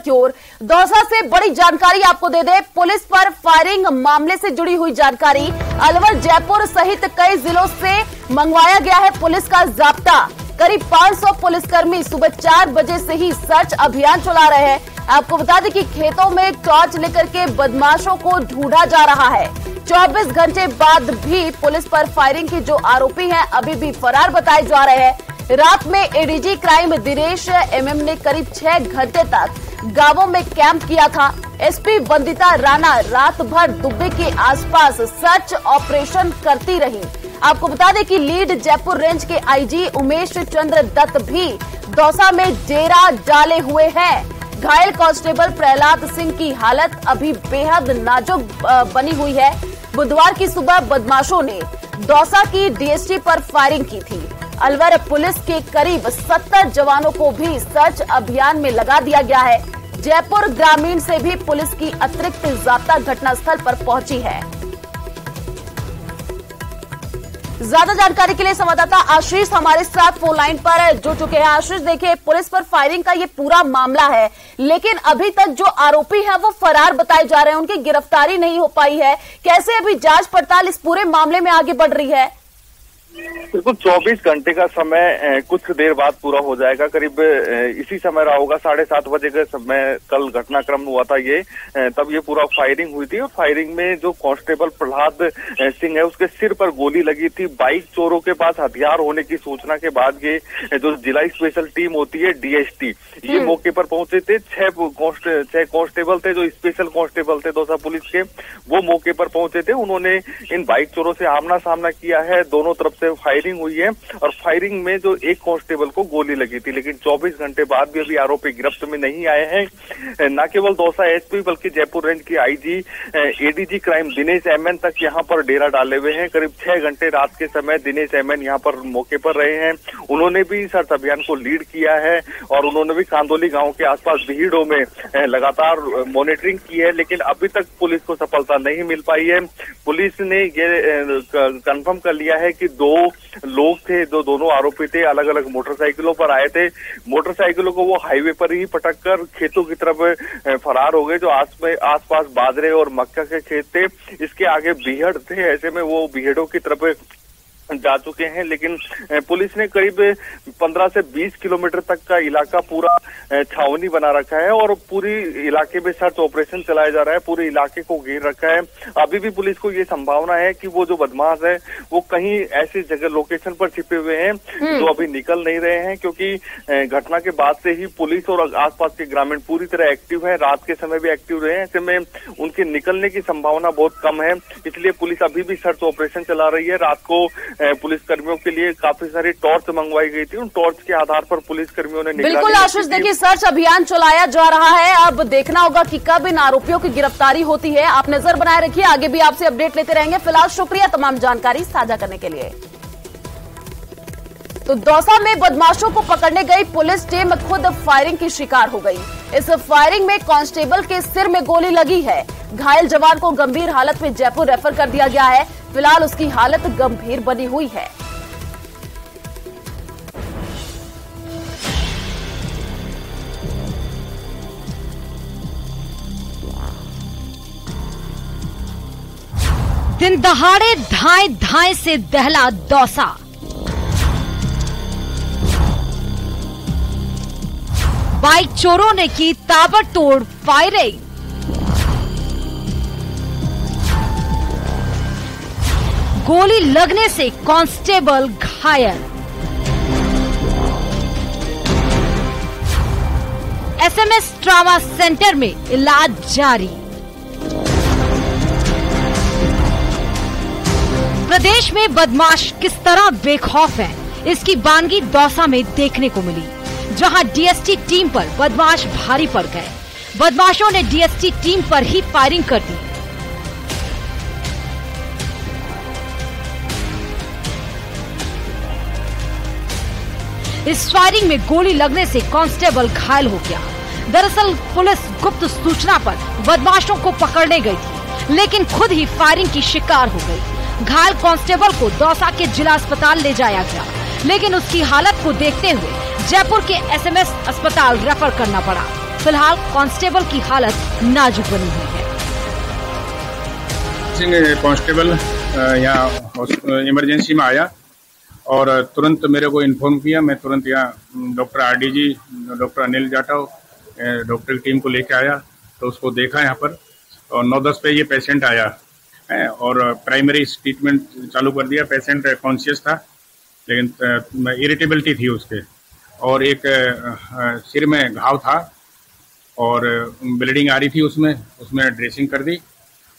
की ओर। दौसा से बड़ी जानकारी आपको दे दे, पुलिस पर फायरिंग मामले से जुड़ी हुई जानकारी। अलवर, जयपुर सहित कई जिलों से मंगवाया गया है पुलिस का जाब्ता। करीब 500 पुलिसकर्मी सुबह 4 बजे से ही सर्च अभियान चला रहे हैं। आपको बता दें कि खेतों में टॉर्च लेकर के बदमाशों को ढूंढा जा रहा है। 24 घंटे बाद भी पुलिस पर फायरिंग के जो आरोपी हैं अभी भी फरार बताए जा रहे हैं। रात में एडीजी क्राइम दिनेश एमएम ने करीब 6 घंटे तक गांवों में कैंप किया था। एसपी वंदिता राणा रात भर दुब्बे के आसपास सर्च ऑपरेशन करती रही। आपको बता दें कि लीड जयपुर रेंज के आईजी उमेश चंद्र दत्त भी दौसा में डेरा डाले हुए हैं। घायल कांस्टेबल प्रहलाद सिंह की हालत अभी बेहद नाजुक बनी हुई है। बुधवार की सुबह बदमाशों ने दौसा की डीएसटी पर फायरिंग की थी। अलवर पुलिस के करीब 70 जवानों को भी सर्च अभियान में लगा दिया गया है। जयपुर ग्रामीण से भी पुलिस की अतिरिक्त जाब्ता घटनास्थल पर पहुंची है। ज्यादा जानकारी के लिए संवाददाता आशीष हमारे साथ फोन लाइन पर जुड़ चुके हैं। आशीष, देखिए, पुलिस पर फायरिंग का ये पूरा मामला है, लेकिन अभी तक जो आरोपी हैं वो फरार बताए जा रहे हैं, उनकी गिरफ्तारी नहीं हो पाई है। कैसे अभी जांच पड़ताल इस पूरे मामले में आगे बढ़ रही है? बिल्कुल 24 घंटे का समय कुछ देर बाद पूरा हो जाएगा। करीब इसी समय रहा होगा, 7:30 बजे का समय कल घटनाक्रम हुआ था ये। तब ये पूरा फायरिंग हुई थी और फायरिंग में जो कांस्टेबल प्रहलाद सिंह है उसके सिर पर गोली लगी थी। बाइक चोरों के पास हथियार होने की सूचना के बाद ये जो जिला स्पेशल टीम होती है डीएसटी, ये मौके पर पहुंचे थे। 6 कांस्टेबल थे जो स्पेशल कांस्टेबल थे दौसा पुलिस के, वो मौके पर पहुंचे थे। उन्होंने इन बाइक चोरों से आमना सामना किया है। दोनों तरफ से फायरिंग हुई है और फायरिंग में जो एक कांस्टेबल को गोली लगी थी, लेकिन 24 घंटे बाद भी अभी आरोपी गिरफ्त में नहीं आए हैं। न केवल दौसा एसपी बल्कि जयपुर रेंज की IG ADG crime Dinesh MN तक यहां पर डेरा डाले हुए हैं। करीब 6 घंटे रात के समय दिनेश एमएन यहां पर मौके पर रहे हैं। उन्होंने भी सर्च अभियान को लीड किया है और उन्होंने भी कांदोली गांव के आसपास भीड़ों में लगातार मॉनिटरिंग की है, लेकिन अभी तक पुलिस को सफलता नहीं मिल पाई है। पुलिस ने ये कंफर्म कर लिया है कि 2 लोग थे, दोनों आरोपी थे, अलग अलग मोटरसाइकिलों पर आए थे। मोटरसाइकिलों को वो हाईवे पर ही पटक कर खेतों की तरफ फरार हो गए। जो आसपास बाजरे और मक्का के खेत थे, इसके आगे बीहड़ थे, ऐसे में वो बीहड़ों की तरफ जा चुके हैं। लेकिन पुलिस ने करीब 15 से 20 किलोमीटर तक का इलाका पूरा छावनी बना रखा है और पूरी इलाके में सर्च ऑपरेशन चलाया जा रहा है। पूरे इलाके को घेर रखा है। अभी भी पुलिस को ये संभावना है कि वो जो बदमाश है वो कहीं ऐसी जगह लोकेशन पर छिपे हुए हैं जो अभी निकल नहीं रहे हैं, क्योंकि घटना के बाद से ही पुलिस और आसपास के ग्रामीण पूरी तरह एक्टिव है। रात के समय भी एक्टिव रहे हैं, ऐसे में उनके निकलने की संभावना बहुत कम है। इसलिए पुलिस अभी भी सर्च ऑपरेशन चला रही है। रात को पुलिस कर्मियों के लिए काफी सारी टॉर्च मंगवाई गई थी। उन टॉर्च के आधार पर पुलिस कर्मियों ने बिल्कुल आशीष, देखिए, सर्च अभियान चलाया जा रहा है। अब देखना होगा कि कब इन आरोपियों की गिरफ्तारी होती है। आप नजर बनाए रखिए, आगे भी आपसे अपडेट लेते रहेंगे। फिलहाल शुक्रिया तमाम जानकारी साझा करने के लिए। तो दौसा में बदमाशों को पकड़ने गई पुलिस टीम खुद फायरिंग की शिकार हो गई। इस फायरिंग में कांस्टेबल के सिर में गोली लगी है। घायल जवान को गंभीर हालत में जयपुर रेफर कर दिया गया है। फिलहाल उसकी हालत गंभीर बनी हुई है। दिन दहाड़े धाए धाए से दहला दौसा। बाइक चोरों ने की ताबड़तोड़ फायरिंग। गोली लगने से कांस्टेबल घायल। एसएमएस ट्रॉमा सेंटर में इलाज जारी। प्रदेश में बदमाश किस तरह बेखौफ हैं, इसकी बानगी दौसा में देखने को मिली, जहां डीएसटी टीम पर बदमाश भारी पड़ गए। बदमाशों ने डीएसटी टीम पर ही फायरिंग कर दी। इस फायरिंग में गोली लगने से कांस्टेबल घायल हो गया। दरअसल पुलिस गुप्त सूचना पर बदमाशों को पकड़ने गई थी, लेकिन खुद ही फायरिंग की शिकार हो गई। घायल कांस्टेबल को दौसा के जिला अस्पताल ले जाया गया, लेकिन उसकी हालत को देखते हुए जयपुर के एसएमएस अस्पताल रेफर करना पड़ा। फिलहाल कांस्टेबल की हालत नाजुक बनी हुई है। कांस्टेबल यहाँ इमरजेंसी में आया और तुरंत मेरे को इन्फॉर्म किया। मैं तुरंत यहाँ doctor RDG, doctor Anil Jatav, doctor की टीम को लेके आया तो उसको देखा यहाँ पर, और 9:10 पे ये पेशेंट आया और प्राइमरी ट्रीटमेंट चालू कर दिया। पेशेंट कॉन्शियस था लेकिन इरिटेबिलिटी थी उसके, और एक सिर में घाव था और ब्लीडिंग आ रही थी, उसमें ड्रेसिंग कर दी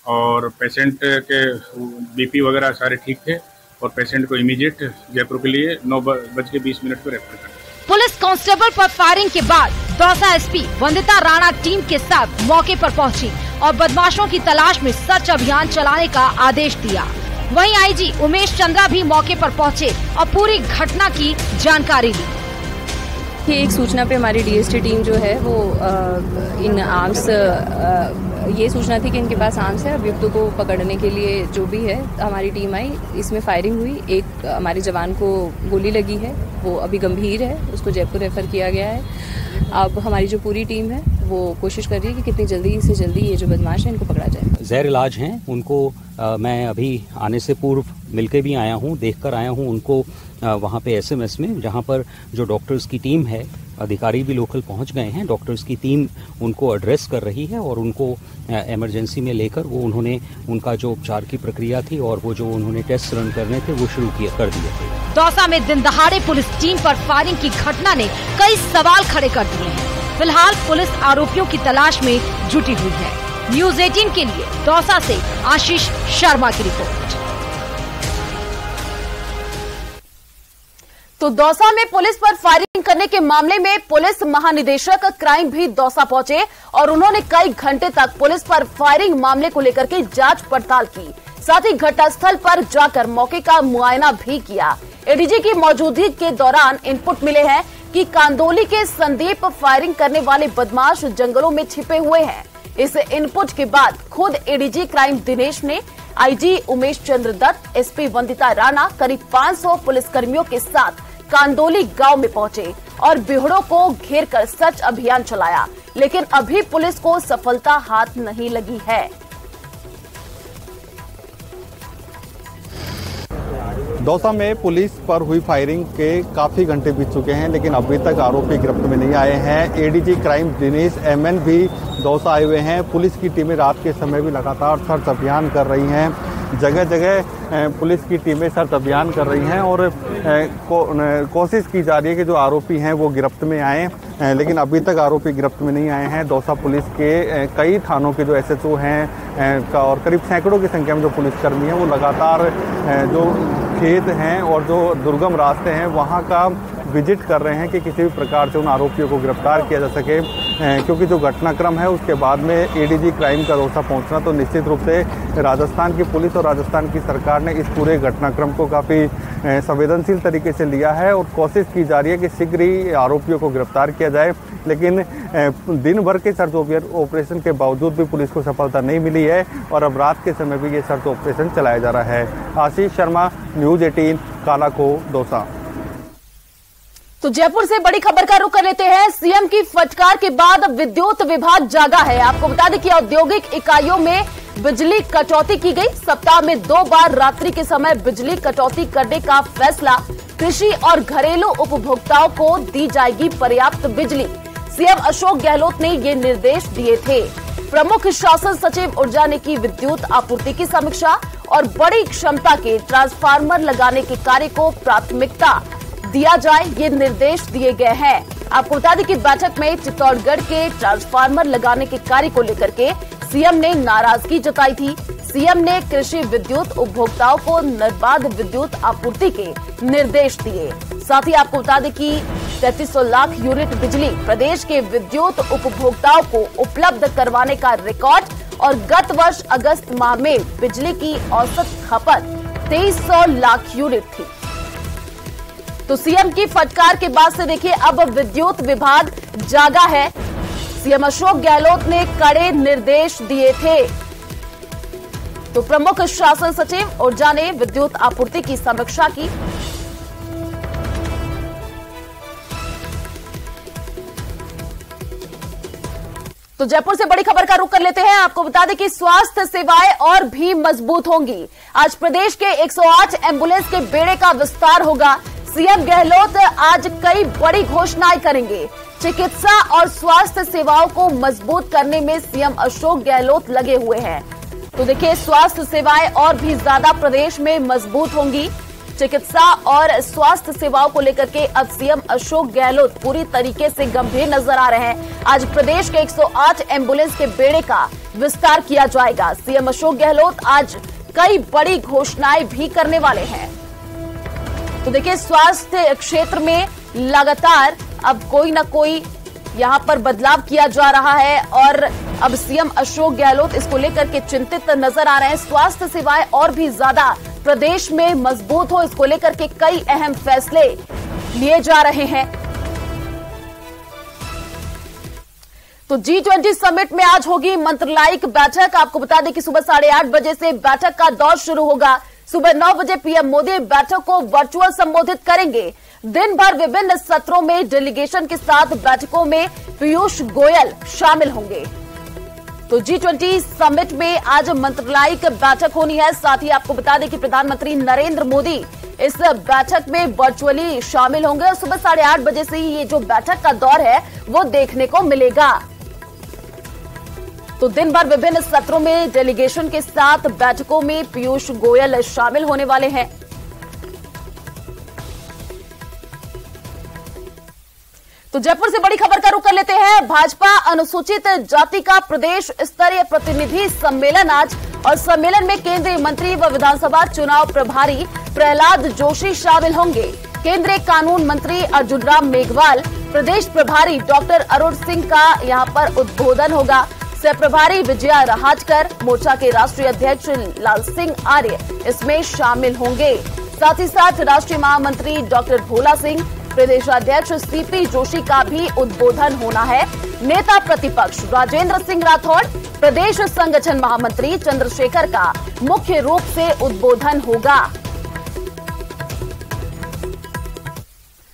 और पेशेंट के बीपी वगैरह सारे ठीक थे और पेशेंट को इमीडिएट जयपुर के लिए 9:20 पर रेफर कर। पुलिस कांस्टेबल पर फायरिंग के बाद दौसा एसपी वंदिता राणा टीम के साथ मौके पर पहुंची और बदमाशों की तलाश में सर्च अभियान चलाने का आदेश दिया। वहीं आईजी उमेश चंद्रा भी मौके पर पहुंचे और पूरी घटना की जानकारी ली। एक सूचना पे हमारी डीएसटी टीम जो है वो इन आर्म्स ये सूचना थी कि इनके पास आर्म्स है। अभियुक्तों को पकड़ने के लिए जो भी है हमारी टीम आई, इसमें फायरिंग हुई। एक हमारे जवान को गोली लगी है, वो अभी गंभीर है, उसको जयपुर रेफर किया गया है। अब हमारी जो पूरी टीम है वो कोशिश कर रही है कि कितनी जल्दी से जल्दी ये जो बदमाश है इनको पकड़ा जाए। ज़ेर इलाज हैं उनको। मैं अभी आने से पूर्व मिलके भी आया हूँ, देख कर आया हूँ उनको वहाँ पे एसएमएस में, जहाँ पर जो डॉक्टर्स की टीम है, अधिकारी भी लोकल पहुँच गए हैं। डॉक्टर्स की टीम उनको एड्रेस कर रही है और उनको इमरजेंसी में लेकर वो उन्होंने उनका जो उपचार की प्रक्रिया थी और वो जो उन्होंने टेस्ट रन करने थे वो शुरू कर दिए थे। दौसा में दिन दहाड़े पुलिस टीम पर फायरिंग की घटना ने कई सवाल खड़े कर दिए हैं। फिलहाल पुलिस आरोपियों की तलाश में जुटी हुई है। न्यूज़ 18 के लिए दौसा से आशीष शर्मा की रिपोर्ट। तो दौसा में पुलिस पर फायरिंग करने के मामले में पुलिस महानिदेशक क्राइम भी दौसा पहुंचे और उन्होंने कई घंटे तक पुलिस पर फायरिंग मामले को लेकर के जांच पड़ताल की। साथ ही घटनास्थल पर जाकर मौके का मुआयना भी किया। एडीजी की मौजूदगी के दौरान इनपुट मिले हैं कि कांदोली के संदीप फायरिंग करने वाले बदमाश जंगलों में छिपे हुए हैं। इस इनपुट के बाद खुद एडीजी क्राइम दिनेश ने आईजी उमेश चंद्र दत्त, एसपी वंदिता राणा करीब 500 पुलिसकर्मियों के साथ कांदोली गांव में पहुंचे और बिहड़ों को घेर कर सर्च अभियान चलाया, लेकिन अभी पुलिस को सफलता हाथ नहीं लगी है। दौसा में पुलिस पर हुई फायरिंग के काफी घंटे बीत चुके हैं, लेकिन अभी तक आरोपी गिरफ्त में नहीं आए हैं। एडीजी क्राइम दिनेश एमएन भी दौसा आए हुए हैं। पुलिस की टीमें रात के समय भी लगातार सर्च अभियान कर रही हैं। जगह जगह पुलिस की टीमें सर्च अभियान कर रही हैं और कोशिश की जा रही है कि जो आरोपी हैं वो गिरफ्त में आए, लेकिन अभी तक आरोपी गिरफ्त में नहीं आए हैं। दौसा पुलिस के कई थानों के जो एसएचओ हैं और करीब सैकड़ों की संख्या में जो पुलिसकर्मी हैं वो लगातार जो खेत हैं और जो दुर्गम रास्ते हैं वहाँ का विजिट कर रहे हैं कि किसी भी प्रकार से उन आरोपियों को गिरफ्तार किया जा सके, क्योंकि जो घटनाक्रम है उसके बाद में एडीजी क्राइम का दौसा पहुंचना तो निश्चित रूप से राजस्थान की पुलिस और राजस्थान की सरकार ने इस पूरे घटनाक्रम को काफ़ी संवेदनशील तरीके से लिया है और कोशिश की जा रही है कि शीघ्र ही आरोपियों को गिरफ्तार किया जाए। लेकिन दिन भर के सर्च ऑपरेशन के बावजूद भी पुलिस को सफलता नहीं मिली है और अब रात के समय भी ये सर्च ऑपरेशन चलाया जा रहा है। आशीष शर्मा, न्यूज़ 18, कालाखो, दौसा। तो जयपुर से बड़ी खबर का रुख कर लेते हैं। सीएम की फटकार के बाद विद्युत विभाग जागा है। आपको बता दें कि औद्योगिक इकाइयों में बिजली कटौती की गई। सप्ताह में 2 बार रात्रि के समय बिजली कटौती करने का फैसला। कृषि और घरेलू उपभोक्ताओं को दी जाएगी पर्याप्त बिजली। सीएम अशोक गहलोत ने ये निर्देश दिए थे। प्रमुख शासन सचिव ऊर्जा ने की विद्युत आपूर्ति की समीक्षा और बड़ी क्षमता के ट्रांसफार्मर लगाने के कार्य को प्राथमिकता दिया जाए, ये निर्देश दिए गए हैं। आपको बता दें कि बैठक में चित्तौड़गढ़ के ट्रांसफार्मर लगाने के कार्य को लेकर के सीएम ने नाराजगी जताई थी। सीएम ने कृषि विद्युत उपभोक्ताओं को निर्बाध विद्युत आपूर्ति के निर्देश दिए। साथ ही आपको बता दें कि 3300 लाख यूनिट बिजली प्रदेश के विद्युत उपभोक्ताओं को उपलब्ध करवाने का रिकॉर्ड और गत वर्ष अगस्त माह में बिजली की औसत खपत 2300 लाख यूनिट थी। तो सीएम की फटकार के बाद से देखिए अब विद्युत विभाग जागा है। सीएम अशोक गहलोत ने कड़े निर्देश दिए थे। तो प्रमुख शासन सचिव ऊर्जा ने विद्युत आपूर्ति की समीक्षा की। तो जयपुर से बड़ी खबर का रुख कर लेते हैं। आपको बता दें कि स्वास्थ्य सेवाएं और भी मजबूत होंगी। आज प्रदेश के 108 एम्बुलेंस के बेड़े का विस्तार होगा। सीएम गहलोत आज कई बड़ी घोषणाएं करेंगे। चिकित्सा और स्वास्थ्य सेवाओं को मजबूत करने में सीएम अशोक गहलोत लगे हुए हैं। तो देखिए, स्वास्थ्य सेवाएं और भी ज्यादा प्रदेश में मजबूत होंगी। चिकित्सा और स्वास्थ्य सेवाओं को लेकर के अब सीएम अशोक गहलोत पूरी तरीके से गंभीर नजर आ रहे हैं। आज प्रदेश के 108 एम्बुलेंस के बेड़े का विस्तार किया जाएगा। सीएम अशोक गहलोत आज कई बड़ी घोषणाएं भी करने वाले हैं। तो देखिए, स्वास्थ्य क्षेत्र में लगातार अब कोई ना कोई यहां पर बदलाव किया जा रहा है और अब सीएम अशोक गहलोत इसको लेकर के चिंतित नजर आ रहे हैं। स्वास्थ्य सेवाएं और भी ज्यादा प्रदेश में मजबूत हो, इसको लेकर के कई अहम फैसले लिए जा रहे हैं। तो G20 समिट में आज होगी मंत्रिलायिक बैठक। आपको बता दें कि सुबह 8:30 बजे से बैठक का दौर शुरू होगा। सुबह 9 बजे पीएम मोदी बैठक को वर्चुअल संबोधित करेंगे। दिन भर विभिन्न सत्रों में डेलीगेशन के साथ बैठकों में पीयूष गोयल शामिल होंगे। तो G20 समिट में आज मंत्रिलायिक बैठक होनी है। साथ ही आपको बता दें कि प्रधानमंत्री नरेंद्र मोदी इस बैठक में वर्चुअली शामिल होंगे और सुबह 8:30 बजे से ही ये जो बैठक का दौर है वो देखने को मिलेगा। तो दिन भर विभिन्न सत्रों में डेलीगेशन के साथ बैठकों में पीयूष गोयल शामिल होने वाले हैं। तो जयपुर से बड़ी खबर का रुख कर लेते हैं। भाजपा अनुसूचित जाति का प्रदेश स्तरीय प्रतिनिधि सम्मेलन आज, और सम्मेलन में केंद्रीय मंत्री व विधानसभा चुनाव प्रभारी प्रहलाद जोशी शामिल होंगे। केंद्रीय कानून मंत्री अर्जुन राम मेघवाल, प्रदेश प्रभारी डॉक्टर अरुण सिंह का यहां पर उद्बोधन होगा। सह प्रभारी विजया रहाटकर, मोर्चा के राष्ट्रीय अध्यक्ष लाल सिंह आर्य इसमें शामिल होंगे। साथ ही साथ राष्ट्रीय महामंत्री डॉक्टर भोला सिंह, प्रदेशाध्यक्ष सीपी जोशी का भी उद्बोधन होना है। नेता प्रतिपक्ष राजेंद्र सिंह राठौड़, प्रदेश संगठन महामंत्री चंद्रशेखर का मुख्य रूप से उद्बोधन होगा।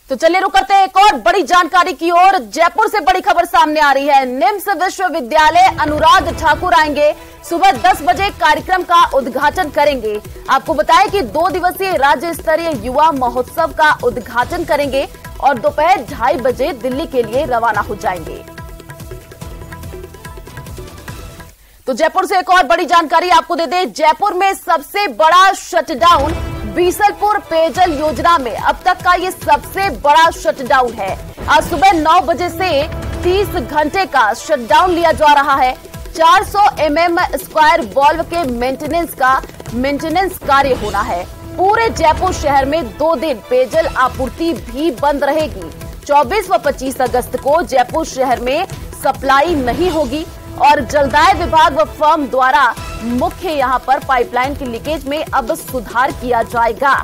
तो चलिए रुक करते हैं एक और बड़ी जानकारी की ओर। जयपुर से बड़ी खबर सामने आ रही है। निम्स विश्वविद्यालय अनुराग ठाकुर आएंगे, सुबह 10 बजे कार्यक्रम का उद्घाटन करेंगे। आपको बताएं कि 2 दिवसीय राज्य स्तरीय युवा महोत्सव का उद्घाटन करेंगे और दोपहर 2:30 बजे दिल्ली के लिए रवाना हो जाएंगे। तो जयपुर से एक और बड़ी जानकारी आपको दे दें। जयपुर में सबसे बड़ा शटडाउन बीसलपुर पेयजल योजना में अब तक का ये सबसे बड़ा शटडाउन है। आज सुबह 9 बजे से 30 घंटे का शटडाउन लिया जा रहा है। 400 mm स्क्वायर वॉल्व के मेंटेनेंस कार्य होना है। पूरे जयपुर शहर में 2 दिन पेयजल आपूर्ति भी बंद रहेगी। 24 व 25 अगस्त को जयपुर शहर में सप्लाई नहीं होगी और जलदाय विभाग व फर्म द्वारा मुख्य यहां पर पाइपलाइन की लीकेज में अब सुधार किया जाएगा।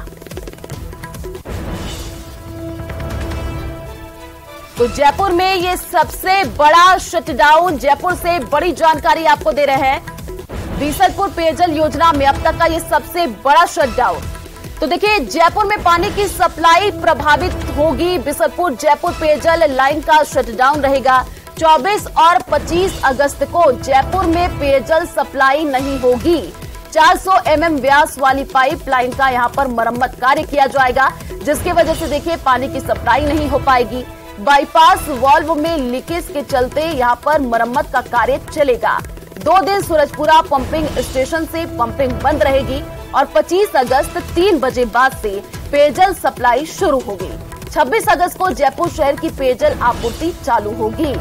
तो जयपुर में ये सबसे बड़ा शटडाउन, जयपुर से बड़ी जानकारी आपको दे रहे हैं। बीसलपुर पेयजल योजना में अब तक का ये सबसे बड़ा शटडाउन। तो देखिए, जयपुर में पानी की सप्लाई प्रभावित होगी। बीसलपुर जयपुर पेयजल लाइन का शटडाउन रहेगा। 24 और 25 अगस्त को जयपुर में पेयजल सप्लाई नहीं होगी। 400 mm व्यास वाली पाइप लाइन का यहां पर मरम्मत कार्य किया जाएगा, जिसकी वजह से देखिए पानी की सप्लाई नहीं हो पाएगी। बाईपास वाल्व में लीकेज के चलते यहां पर मरम्मत का कार्य चलेगा। 2 दिन सूरजपुरा पंपिंग स्टेशन से पंपिंग बंद रहेगी और 25 अगस्त 3 बजे बाद से पेयजल सप्लाई शुरू होगी। 26 अगस्त को जयपुर शहर की पेयजल आपूर्ति चालू होगी।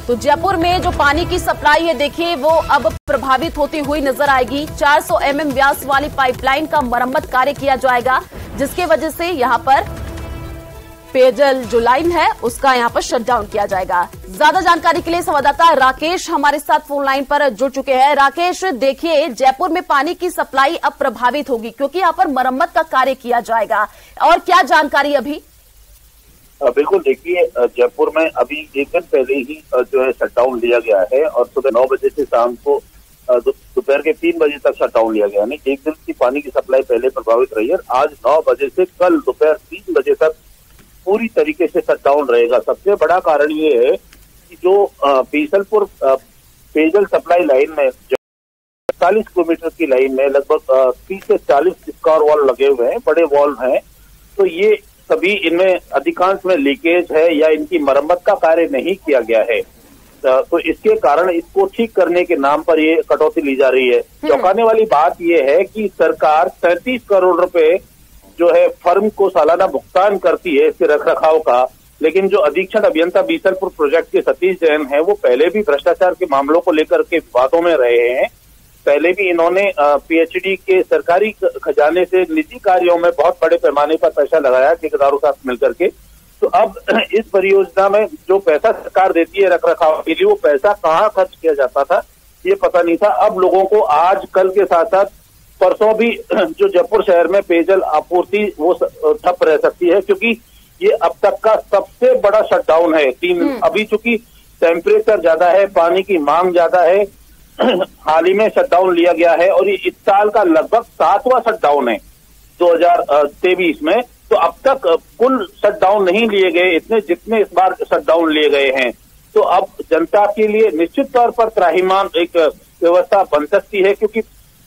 तो जयपुर में जो पानी की सप्लाई है देखिए वो अब प्रभावित होती हुई नजर आएगी। 400 mm व्यास वाली पाइपलाइन का मरम्मत कार्य किया जाएगा, जिसके वजह से यहां पर पेयजल जो लाइन है उसका यहां पर शटडाउन किया जाएगा। ज्यादा जानकारी के लिए संवाददाता राकेश हमारे साथ फोन लाइन पर जुड़ चुके हैं। राकेश, देखिए जयपुर में पानी की सप्लाई अब प्रभावित होगी क्योंकि यहां पर मरम्मत का कार्य किया जाएगा, और क्या जानकारी अभी? बिल्कुल, देखिए जयपुर में अभी एक दिन पहले ही जो है शटडाउन लिया गया है और सुबह 9 बजे से शाम को दोपहर के 3 बजे तक शटडाउन लिया गया। यानी एक दिन की पानी की सप्लाई पहले प्रभावित रही है। आज 9 बजे से कल दोपहर 3 बजे तक पूरी तरीके से शटडाउन रहेगा। सबसे बड़ा कारण ये है कि जो बीसलपुर पेयजल सप्लाई लाइन में 40 किलोमीटर की लाइन में लगभग 30 से 40 स्क्वायर वॉल लगे हुए हैं, बड़े वॉल हैं। तो ये सभी इनमें अधिकांश में लीकेज है या इनकी मरम्मत का कार्य नहीं किया गया है। तो इसके कारण इसको ठीक करने के नाम पर ये कटौती ली जा रही है। चौंकाने वाली बात ये है कि सरकार 37 करोड़ रुपए जो है फर्म को सालाना भुगतान करती है इसके रखरखाव का, लेकिन जो अधीक्षण अभियंता बीसलपुर प्रोजेक्ट के सतीश जैन है वो पहले भी भ्रष्टाचार के मामलों को लेकर के विवादों में रहे हैं। पहले भी इन्होंने पीएचडी के सरकारी खजाने से निजी कार्यों में बहुत बड़े पैमाने पर पैसा लगाया ठेकेदारों के साथ मिलकर के। तो अब इस परियोजना में जो पैसा सरकार देती है रखरखाव के लिए, वो पैसा कहाँ खर्च किया जाता था ये पता नहीं था। अब लोगों को आज कल के साथ साथ परसों भी जो जयपुर शहर में पेयजल आपूर्ति वो ठप रह सकती है, क्योंकि ये अब तक का सबसे बड़ा शटडाउन है। अभी चूंकि टेम्परेचर ज्यादा है, पानी की मांग ज्यादा है, हाल ही में शटडाउन लिया गया है और ये इस साल का लगभग 7वां शटडाउन है 2023 में। तो अब तक कुल शटडाउन नहीं लिए गए इतने जितने इस बार शटडाउन लिए गए हैं। तो अब जनता के लिए निश्चित तौर पर त्राहिमाम एक व्यवस्था बन सकती है, क्योंकि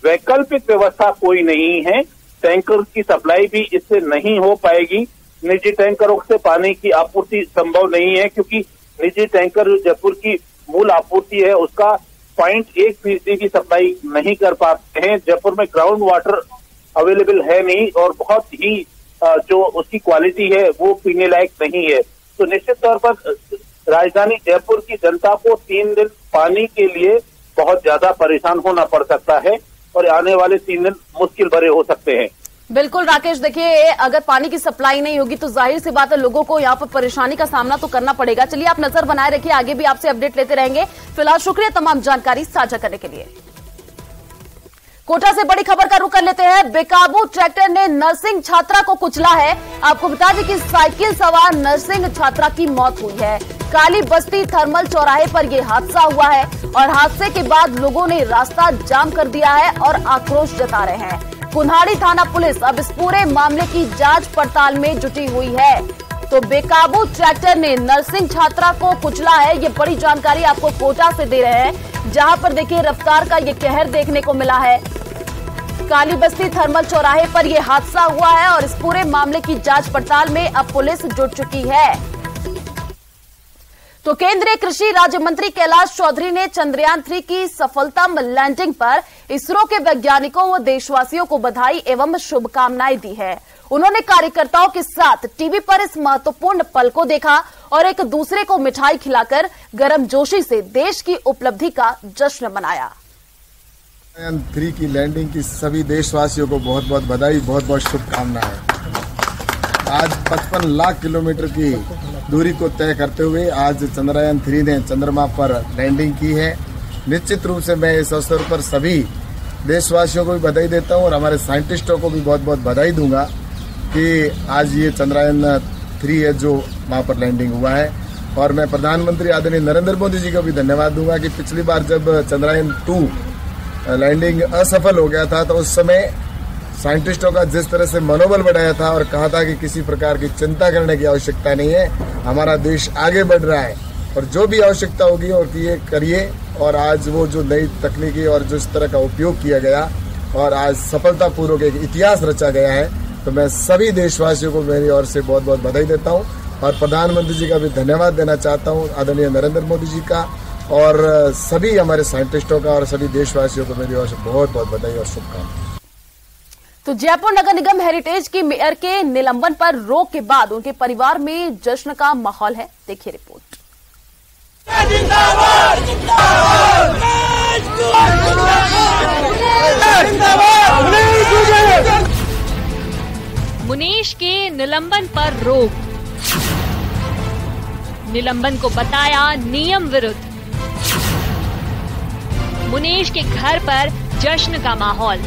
वैकल्पिक व्यवस्था कोई नहीं है। टैंकर की सप्लाई भी इससे नहीं हो पाएगी। निजी टैंकरों से पानी की आपूर्ति संभव नहीं है, क्योंकि निजी टैंकर जो जयपुर की मूल आपूर्ति है उसका 0.1% की सप्लाई नहीं कर पाते हैं। जयपुर में ग्राउंड वाटर अवेलेबल है नहीं और बहुत ही जो उसकी क्वालिटी है वो पीने लायक नहीं है। तो निश्चित तौर पर राजधानी जयपुर की जनता को 3 दिन पानी के लिए बहुत ज्यादा परेशान होना पड़ सकता है और आने वाले 3 दिन मुश्किल भरे हो सकते हैं। बिल्कुल राकेश, देखिए अगर पानी की सप्लाई नहीं होगी तो जाहिर सी बात है लोगों को यहाँ पर परेशानी का सामना तो करना पड़ेगा। चलिए आप नजर बनाए रखिए, आगे भी आपसे अपडेट लेते रहेंगे। फिलहाल शुक्रिया तमाम जानकारी साझा करने के लिए। कोटा से बड़ी खबर का रुख कर लेते हैं। बेकाबू ट्रैक्टर ने नर्सिंग छात्रा को कुचला है। आपको बता दें कि साइकिल सवार नर्सिंग छात्रा की मौत हुई है। काली बस्ती थर्मल चौराहे पर यह हादसा हुआ है और हादसे के बाद लोगों ने रास्ता जाम कर दिया है और आक्रोश जता रहे हैं। कुन्हाड़ी थाना पुलिस अब इस पूरे मामले की जांच पड़ताल में जुटी हुई है। तो बेकाबू ट्रैक्टर ने नर्सिंग छात्रा को कुचला है, ये बड़ी जानकारी आपको कोटा से दे रहे हैं, जहां पर देखिए रफ्तार का ये कहर देखने को मिला है। काली बस्ती थर्मल चौराहे पर यह हादसा हुआ है और इस पूरे मामले की जांच पड़ताल में अब पुलिस जुट चुकी है। तो केंद्रीय कृषि राज्य मंत्री कैलाश चौधरी ने चंद्रयान 3 की सफलतम लैंडिंग पर इसरो के वैज्ञानिकों व देशवासियों को बधाई एवं शुभकामनाएं दी है। उन्होंने कार्यकर्ताओं के साथ टीवी पर इस महत्वपूर्ण पल को देखा और एक दूसरे को मिठाई खिलाकर गर्मजोशी से देश की उपलब्धि का जश्न मनाया। चंद्रयान 3 की लैंडिंग की सभी देशवासियों को बहुत बहुत बधाई, बहुत बहुत शुभकामनाएं। आज 55 लाख किलोमीटर की दूरी को तय करते हुए आज चंद्रयान 3 ने चंद्रमा पर लैंडिंग की है। निश्चित रूप से मैं इस अवसर पर सभी देशवासियों को भी बधाई देता हूं और हमारे साइंटिस्टों को भी बहुत बहुत बधाई दूंगा कि आज ये चंद्रयान 3 है जो वहां पर लैंडिंग हुआ है। और मैं प्रधानमंत्री आदरणीय नरेंद्र मोदी जी को भी धन्यवाद दूंगा कि पिछली बार जब चंद्रयान 2 लैंडिंग असफल हो गया था तो उस समय साइंटिस्टों का जिस तरह से मनोबल बढ़ाया था और कहा था कि किसी प्रकार की चिंता करने की आवश्यकता नहीं है, हमारा देश आगे बढ़ रहा है और जो भी आवश्यकता होगी और ये करिए। और आज वो जो नई तकनीकी और जो इस तरह का उपयोग किया गया और आज सफलतापूर्वक एक इतिहास रचा गया है, तो मैं सभी देशवासियों को मेरी ओर से बहुत बहुत बधाई देता हूँ और प्रधानमंत्री जी का भी धन्यवाद देना चाहता हूँ, आदरणीय नरेंद्र मोदी जी का और सभी हमारे साइंटिस्टों का और सभी देशवासियों को मेरी ओर से बहुत बहुत बधाई और शुभकामनाएं। तो जयपुर नगर निगम हेरिटेज की मेयर के निलंबन पर रोक के बाद उनके परिवार में जश्न का माहौल है। देखिए रिपोर्ट। मुनीश के निलंबन पर रोक, निलंबन को बताया नियम विरुद्ध। मुनीश के घर पर जश्न का माहौल।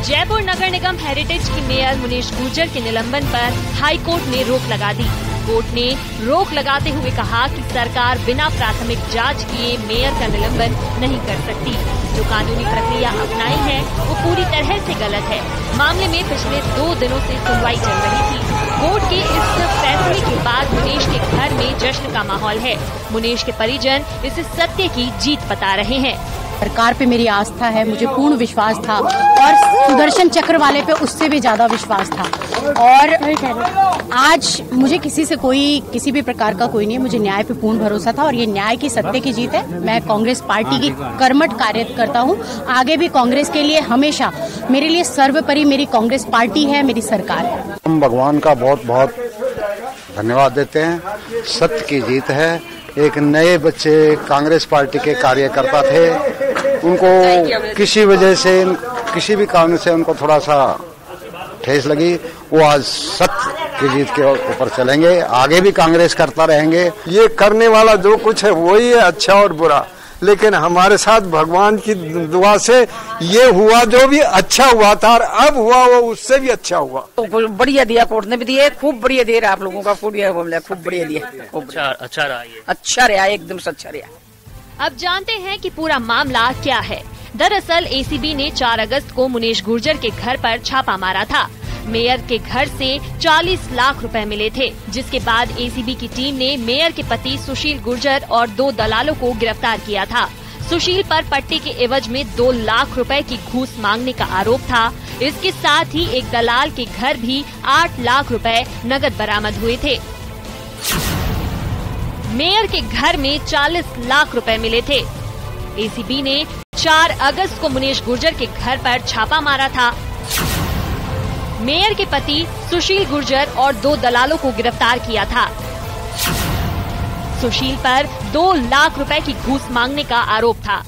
जयपुर नगर निगम हेरिटेज की मेयर मुनीश गुर्जर के निलंबन पर हाईकोर्ट ने रोक लगा दी। कोर्ट ने रोक लगाते हुए कहा कि सरकार बिना प्राथमिक जांच किए मेयर का निलंबन नहीं कर सकती। जो कानूनी प्रक्रिया अपनाई है वो पूरी तरह से गलत है। मामले में पिछले 2 दिनों से सुनवाई चल रही थी। कोर्ट के इस फैसले के बाद मुनेश के घर में जश्न का माहौल है। मुनेश के परिजन इसे सत्य की जीत बता रहे हैं। सरकार पे मेरी आस्था है, मुझे पूर्ण विश्वास था और सुदर्शन चक्र वाले पे उससे भी ज्यादा विश्वास था। और आज मुझे किसी भी प्रकार का कोई नहीं, मुझे न्याय पे पूर्ण भरोसा था और ये न्याय की सत्य की जीत है। मैं कांग्रेस पार्टी की कर्मठ कार्यकर्ता हूँ, आगे भी कांग्रेस के लिए हमेशा मेरे लिए सर्वोपरि मेरी कांग्रेस पार्टी है, मेरी सरकार है। हम भगवान का बहुत बहुत धन्यवाद देते हैं। सत्य की जीत है। एक नए बच्चे कांग्रेस पार्टी के कार्यकर्ता थे, उनको किसी वजह से किसी भी कारण से उनको थोड़ा सा ठेस लगी, वो आज सत्य की जीत के ऊपर चलेंगे, आगे भी कांग्रेस करता रहेंगे। ये करने वाला जो कुछ है वही है अच्छा और बुरा, लेकिन हमारे साथ भगवान की दुआ से ये हुआ जो भी अच्छा हुआ था और अब हुआ वो उससे भी अच्छा हुआ। तो बढ़िया दिया, कोर्ट ने भी दिए, खूब बढ़िया दे रहा आप लोगों का, खूब बढ़िया दिया, अच्छा रहा, एकदम अच्छा रहा। अब जानते हैं कि पूरा मामला क्या है। दरअसल एसीबी ने 4 अगस्त को मुनेश गुर्जर के घर पर छापा मारा था। मेयर के घर से 40 लाख रुपए मिले थे, जिसके बाद एसीबी की टीम ने मेयर के पति सुशील गुर्जर और 2 दलालों को गिरफ्तार किया था। सुशील पर पट्टे के एवज में 2 लाख रुपए की घूस मांगने का आरोप था। इसके साथ ही एक दलाल के घर भी 8 लाख रुपए नकद बरामद हुए थे। मेयर के घर में 40 लाख रुपए मिले थे। एसीबी ने 4 अगस्त को मुनेश गुर्जर के घर पर छापा मारा था। मेयर के पति सुशील गुर्जर और 2 दलालों को गिरफ्तार किया था। सुशील पर 2 लाख रुपए की घूस मांगने का आरोप था।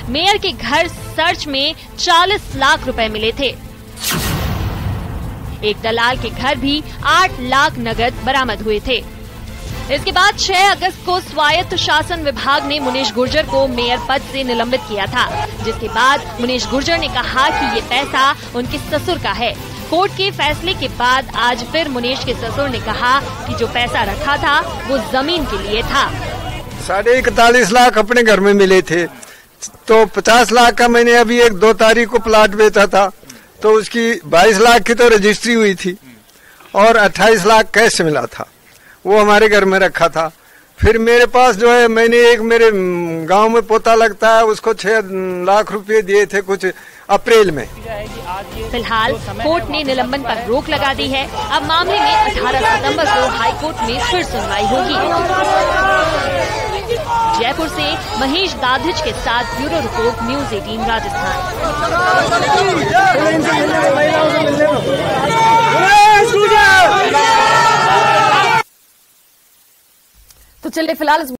मेयर के घर सर्च में 40 लाख रुपए मिले थे। एक दलाल के घर भी 8 लाख नगद बरामद हुए थे। इसके बाद 6 अगस्त को स्वायत्त शासन विभाग ने मुनेश गुर्जर को मेयर पद से निलंबित किया था, जिसके बाद मुनेश गुर्जर ने कहा कि ये पैसा उनके ससुर का है। कोर्ट के फैसले के बाद आज फिर मुनेश के ससुर ने कहा कि जो पैसा रखा था वो जमीन के लिए था। 41 लाख अपने घर में मिले थे, तो 50 लाख का मैंने अभी 2 तारीख को प्लाट बेचा था, तो उसकी 22 लाख की तो रजिस्ट्री हुई थी और 28 लाख कैश मिला था, वो हमारे घर में रखा था। फिर मेरे पास जो है, मैंने एक मेरे गांव में पोता लगता है, उसको 6 लाख रुपए दिए थे कुछ अप्रैल में। फिलहाल कोर्ट ने निलंबन पर रोक लगा दी है। अब मामले में 18 सितंबर को हाई कोर्ट में फिर सुनवाई होगी। जयपुर से महेश दाधिच के साथ ब्यूरो रिपोर्ट, न्यूज़ 18 राजस्थान। तो चलिए फिलहाल